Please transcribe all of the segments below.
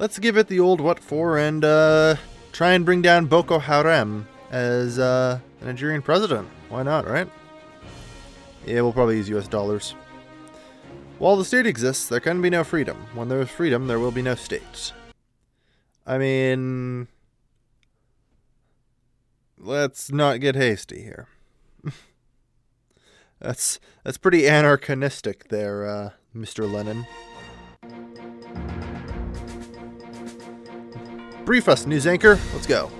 let's give it the old what for and try and bring down Boko Harim as a Nigerian president. Why not, right? Yeah, we'll probably use US dollars. While the state exists, there can be no freedom. When there is freedom, there will be no state. I mean, let's not get hasty here. That's pretty anarchinistic there, Mr. Lennon. Brief us, news anchor. Let's go.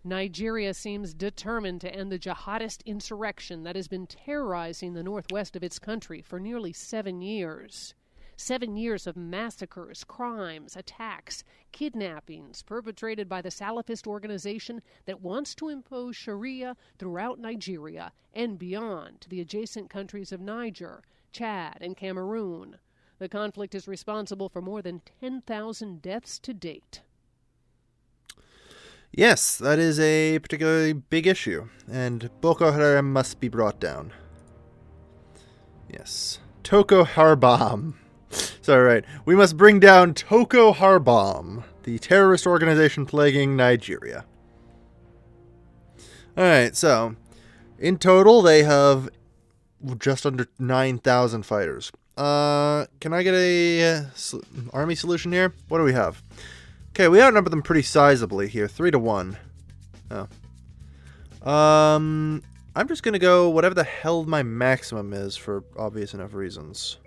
Nigeria seems determined to end the jihadist insurrection that has been terrorizing the northwest of its country for nearly 7 years. 7 years of massacres, crimes, attacks, kidnappings perpetrated by the Salafist organization that wants to impose Sharia throughout Nigeria and beyond to the adjacent countries of Niger, Chad, and Cameroon. The conflict is responsible for more than 10,000 deaths to date. Yes, that is a particularly big issue, and Boko Harim must be brought down. Yes. Toko Hadim. Sorry, right. We must bring down Toko Hadim, the terrorist organization plaguing Nigeria. Alright, so, in total, they have just under 9,000 fighters. Can I get a army solution here? What do we have? Okay, we outnumber them pretty sizably here, 3-1. Oh. I'm just gonna go whatever the hell my maximum is for obvious enough reasons.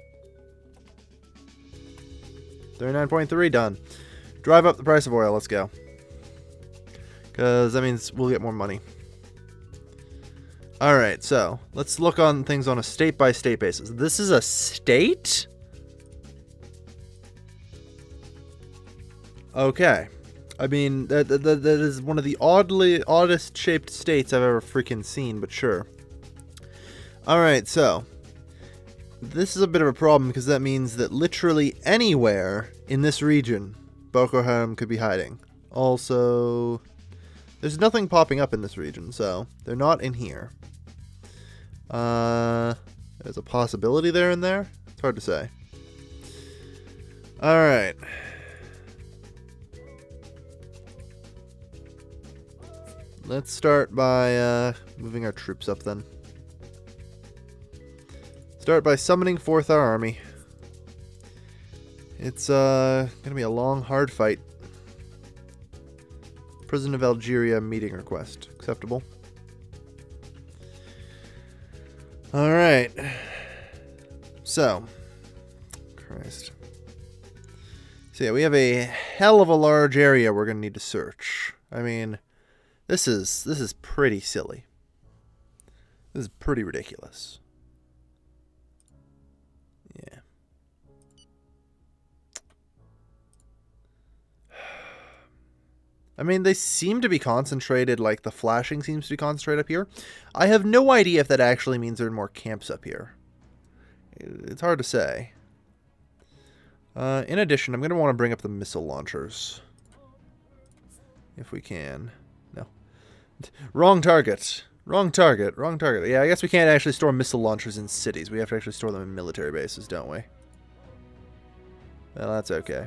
39.3 done. Drive up the price of oil, let's go. Because that means we'll get more money. Alright, so let's look on things on a state-by-state basis. This is a state? Okay. I mean, that is one of the oddest shaped states I've ever freaking seen, but sure. Alright, so. This is a bit of a problem because that means that literally anywhere in this region, Boko Harim could be hiding. Also, there's nothing popping up in this region, so they're not in here. There's a possibility there and there. It's hard to say. Alright. Let's start by moving our troops up then. Start by summoning forth our army. It's gonna be a long, hard fight. President of Algeria meeting request. Acceptable. Alright. So. Christ. So yeah, we have a hell of a large area we're gonna need to search. I mean, this is pretty silly. This is pretty ridiculous. Yeah. I mean, they seem to be concentrated, like the flashing seems to be concentrated up here. I have no idea if that actually means there are more camps up here. It's hard to say. In addition, I'm going to want to bring up the missile launchers. If we can. No. Wrong target. Wrong target. Wrong target. Yeah, I guess we can't actually store missile launchers in cities. We have to actually store them in military bases, don't we? Well, that's okay.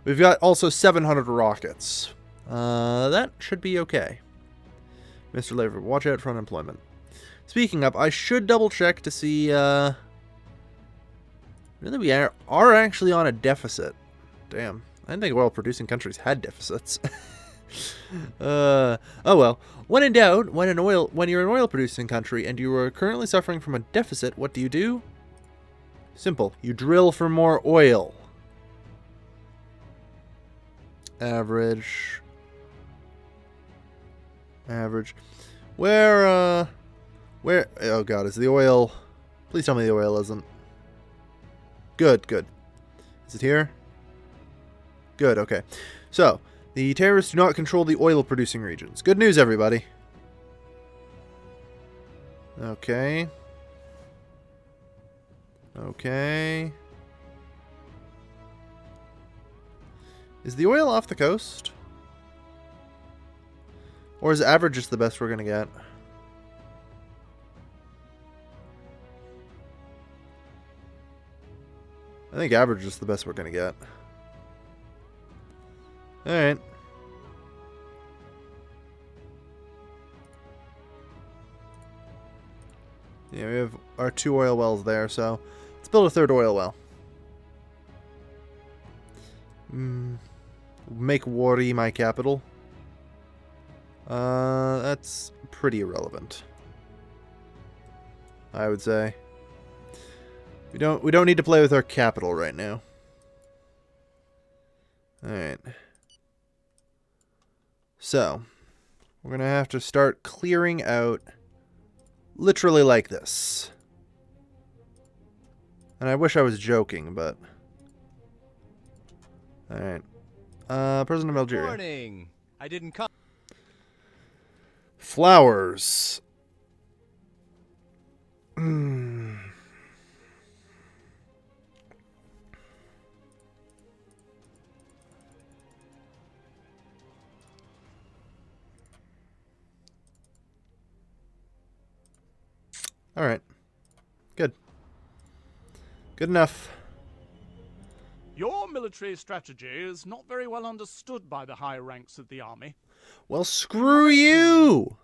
We've got also 700 rockets. That should be okay. Mr. Labor, watch out for unemployment. Speaking of, I should double check to see, really we are actually on a deficit. Damn. I didn't think oil-producing countries had deficits. Oh well. When in doubt, when you're an oil-producing country and you are currently suffering from a deficit, what do? Simple. You drill for more oil. Average. Where, oh god, is the oil... Please tell me the oil isn't. Good. Is it here? Good, okay. So, the terrorists do not control the oil-producing regions. Good news, everybody. Okay. Is the oil off the coast? Or is average just the best we're going to get? I think average is the best we're going to get. Alright. Yeah, we have our 2 oil wells there, so let's build a 3rd oil well. Make Wari my capital. That's pretty irrelevant, I would say. We don't need to play with our capital right now. Alright. So, we're gonna have to start clearing out literally like this. And I wish I was joking, but... Alright. President of Algeria. Morning. I didn't come. Flowers. Alright. Good. Good enough. Your military strategy is not very well understood by the high ranks of the army. Well, screw you!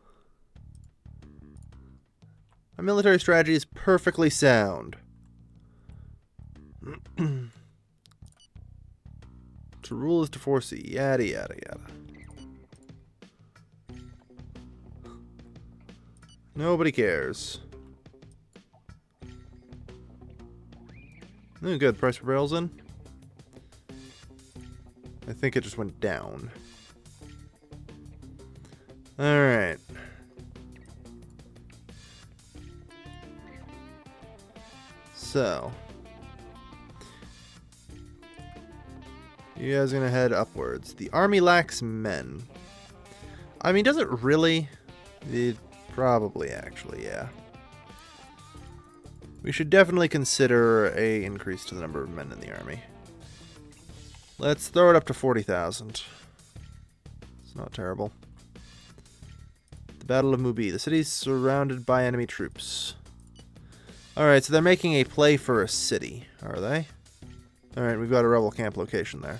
My military strategy is perfectly sound. To rule is to foresee. Yada, yada, yada. Nobody cares. Oh, good. Price per barrel's in. I think it just went down. Alright. So. You guys are gonna head upwards. The army lacks men. I mean, does it really? It probably, actually, yeah. We should definitely consider a increase to the number of men in the army. Let's throw it up to 40,000. It's not terrible. The Battle of Mubi. The city's surrounded by enemy troops. Alright, so they're making a play for a city, are they? Alright, we've got a rebel camp location there.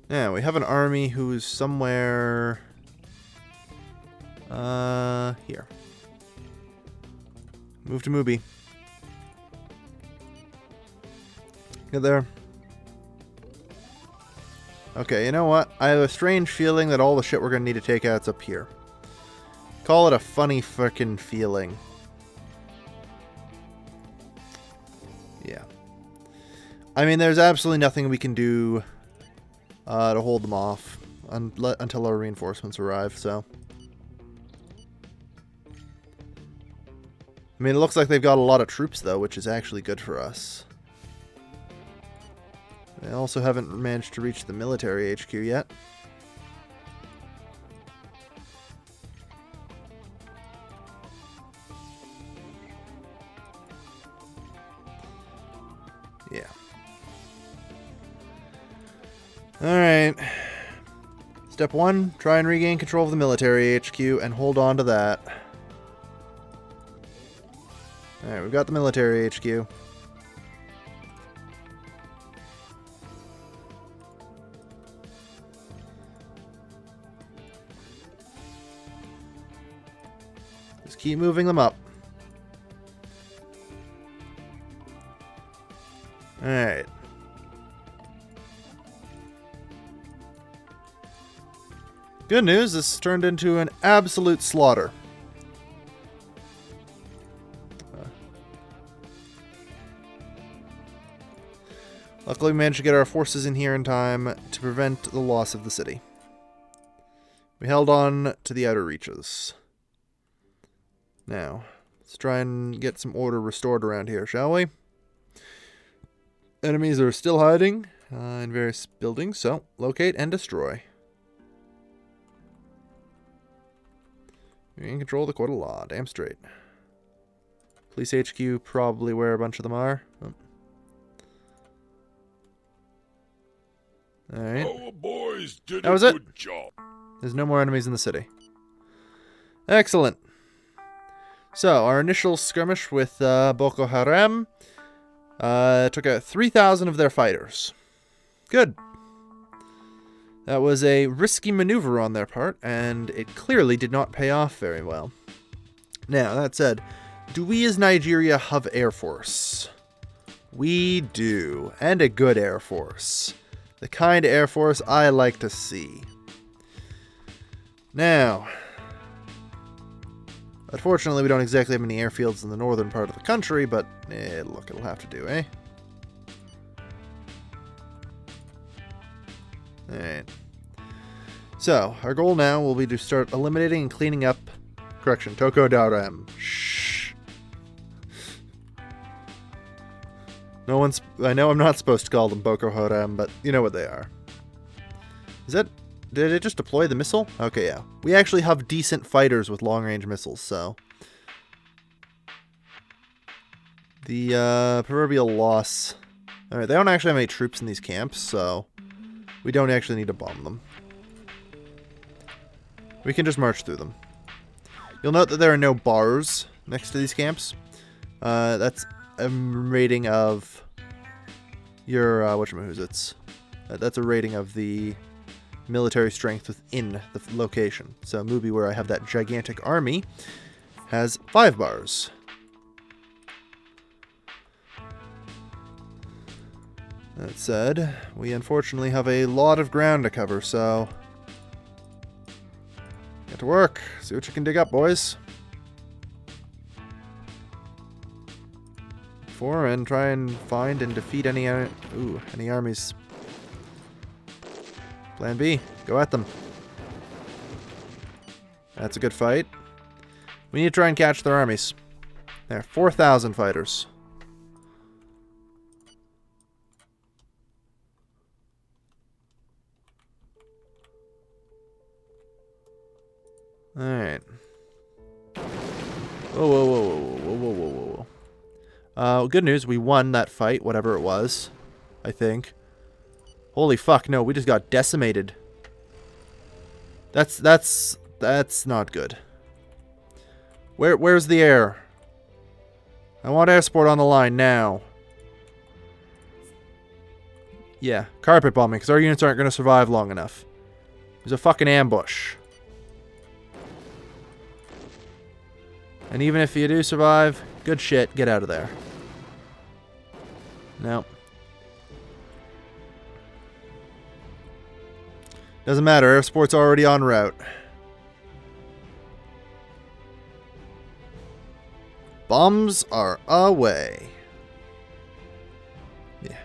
Now, we have an army who's somewhere... here. Move to Mubi. Get there. Okay, you know what? I have a strange feeling that all the shit we're going to need to take out's up here. Call it a funny frickin' feeling. Yeah. I mean, there's absolutely nothing we can do to hold them off until our reinforcements arrive, so... I mean, it looks like they've got a lot of troops, though, which is actually good for us. They also haven't managed to reach the military HQ yet. Yeah. Alright. Step 1, try and regain control of the military HQ and hold on to that. Alright, we've got the military HQ. Just keep moving them up. Alright. Good news, this turned into an absolute slaughter. Luckily, we managed to get our forces in here in time to prevent the loss of the city. We held on to the outer reaches. Now, let's try and get some order restored around here, shall we? Enemies are still hiding in various buildings, so locate and destroy. You're in control of the court of law, damn straight. Police HQ, probably where a bunch of them are. Oh. Alright. Our boys did That was a it. good job. There's no more enemies in the city. Excellent. So, our initial skirmish with Boko Harim Took out 3,000 of their fighters. Good. That was a risky maneuver on their part, and it clearly did not pay off very well. Now, that said, do we as Nigeria have Air Force? We do, and a good Air Force. The kind of Air Force I like to see. Now, unfortunately we don't exactly have any airfields in the northern part of the country, but look, it'll have to do, eh? Alright. So, our goal now will be to start eliminating and cleaning up... Correction, Toko Hadim. Shh. No one's... I know I'm not supposed to call them Boko Harim, but you know what they are. Is that... Did it just deploy the missile? Okay, yeah. We actually have decent fighters with long-range missiles, so... The proverbial loss... Alright, they don't actually have any troops in these camps, so... We don't actually need to bomb them. We can just march through them. You'll note that there are no bars next to these camps. That's a rating of your, whatchamahoots. That's a rating of the military strength within the location. So Mubi, where I have that gigantic army, has 5 bars. That said, we unfortunately have a lot of ground to cover, so... Get to work. See what you can dig up, boys. And try and find and defeat any armies. Plan B. Go at them. That's a good fight. We need to try and catch their armies. There, 4,000 fighters. Alright. Whoa, whoa, whoa, whoa, whoa, whoa, whoa, whoa, whoa. Good news, we won that fight, whatever it was. I think. Holy fuck, no, we just got decimated. That's not good. Where's the air? I want air support on the line now. Yeah, carpet bombing, because our units aren't going to survive long enough. There's a fucking ambush. And even if you do survive, good shit, get out of there. No. Doesn't matter, air support's already en route. Bombs are away. Yeah.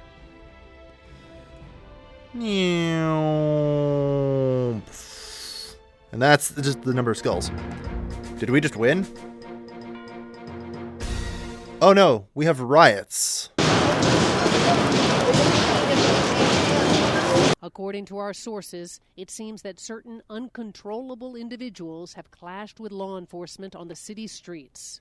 And that's just the number of skulls. Did we just win? Oh no, we have riots. According to our sources, it seems that certain uncontrollable individuals have clashed with law enforcement on the city streets.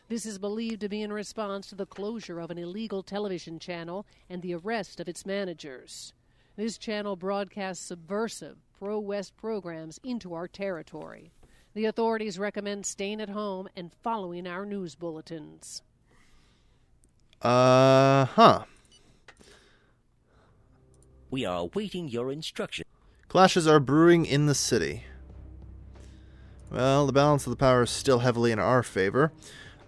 This is believed to be in response to the closure of an illegal television channel and the arrest of its managers. This channel broadcasts subversive, pro-West programs into our territory. The authorities recommend staying at home and following our news bulletins. Huh. We are awaiting your instruction. Clashes are brewing in the city. Well, the balance of the power is still heavily in our favor.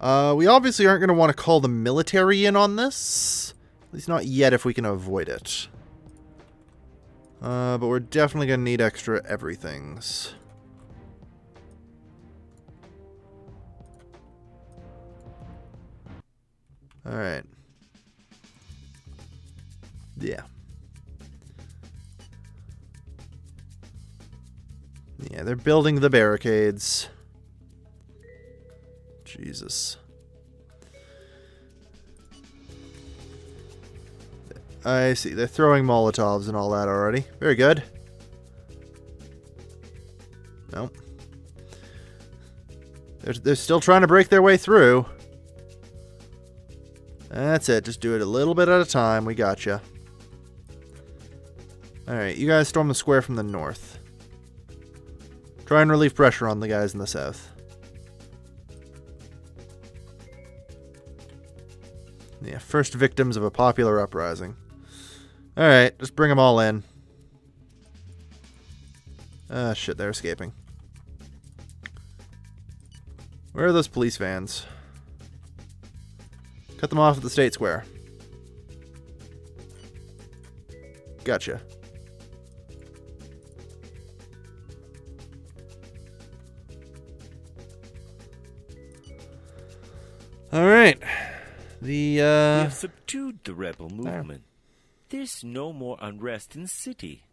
We obviously aren't going to want to call the military in on this. At least not yet if we can avoid it. But we're definitely going to need extra everythings. Alright. Yeah. Yeah, they're building the barricades. Jesus. I see. They're throwing Molotovs and all that already. Very good. No. They're still trying to break their way through. That's it. Just do it a little bit at a time. We gotcha. Alright, you guys storm the square from the north. Try and relieve pressure on the guys in the south. Yeah, first victims of a popular uprising. Alright, just bring them all in. Ah, shit, they're escaping. Where are those police vans? Cut them off at the State Square. Gotcha. Alright. We have subdued the rebel movement. There's no more unrest in the city.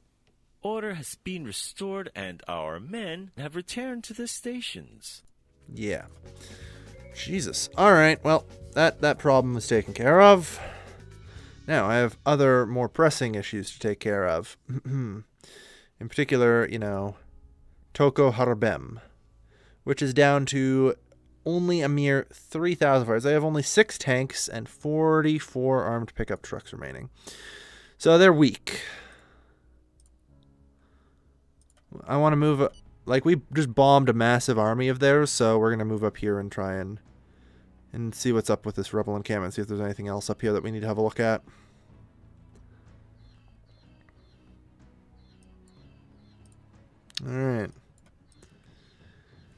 Order has been restored and our men have returned to their stations. Yeah. Jesus. Alright, well, that problem is taken care of. Now, I have other more pressing issues to take care of. In particular, you know, Toko Hadim, which is down to only a mere 3,000 fighters. I have only 6 tanks and 44 armed pickup trucks remaining. So they're weak. I want to move... Like, we just bombed a massive army of theirs, so we're going to move up here and try and see what's up with this rebel encampment, see if there's anything else up here that we need to have a look at.